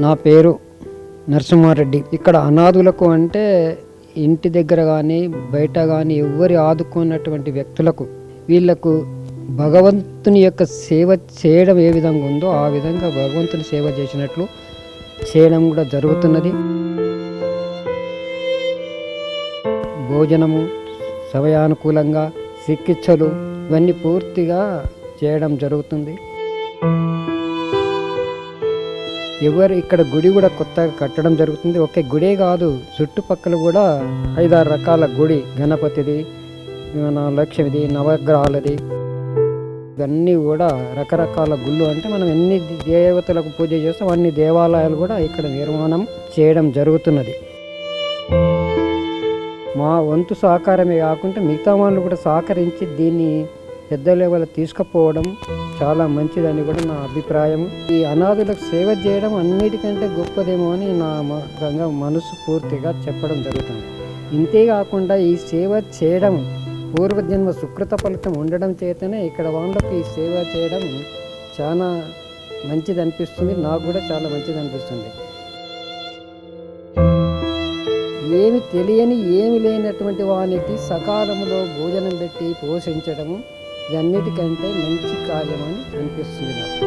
నా పేరు నరసింహారెడ్డి. ఇక్కడ అనాథులకు అంటే ఇంటి దగ్గర కానీ బయట కానీ ఎవ్వరి ఆదుకున్నటువంటి వ్యక్తులకు వీళ్లకు భగవంతుని యొక్క సేవ చేయడం ఏ విధంగా ఉందో ఆ విధంగా భగవంతుని సేవ చేసినట్లు చేయడం కూడా జరుగుతున్నది. భోజనము సమయానుకూలంగా, చికిత్సలు ఇవన్నీ పూర్తిగా చేయడం జరుగుతుంది. ఎవరు ఇక్కడ గుడి కూడా కొత్తగా కట్టడం జరుగుతుంది. ఒకే గుడే కాదు, చుట్టుపక్కల కూడా 5-6 రకాల గుడి, గణపతిది, లక్ష్మిది, నవగ్రహాలది, ఇవన్నీ కూడా రకరకాల గుళ్ళు. అంటే మనం ఎన్ని దేవతలకు పూజ చేస్తాం అన్ని దేవాలయాలు కూడా ఇక్కడ నిర్మాణం చేయడం జరుగుతున్నది. మా వంతు సహకారమే కాకుండా మిగతా వాళ్ళు కూడా సహకరించి దీన్ని పెద్ద లెవెల్ తీసుకుపోవడం చాలా మంచిదని కూడా నా అభిప్రాయం. ఈ అనాథులకు సేవ చేయడం అన్నిటికంటే గొప్పదేమో అని నా మనసు పూర్తిగా చెప్పడం జరుగుతుంది. ఇంతేకాకుండా ఈ సేవ చేయడం పూర్వజన్మ సుకృత ఫలితం ఉండడం చేతనే ఇక్కడ వాళ్ళకి ఈ సేవ చేయడం చాలా మంచిది అనిపిస్తుంది. నాకు కూడా చాలా మంచిది అనిపిస్తుంది. ఏమి తెలియని ఏమి లేనటువంటి వానికి సకాలంలో భోజనం పెట్టి పోషించడము ఇదన్నిటికంటే మంచి కార్యమని అనిపిస్తుంది నాకు.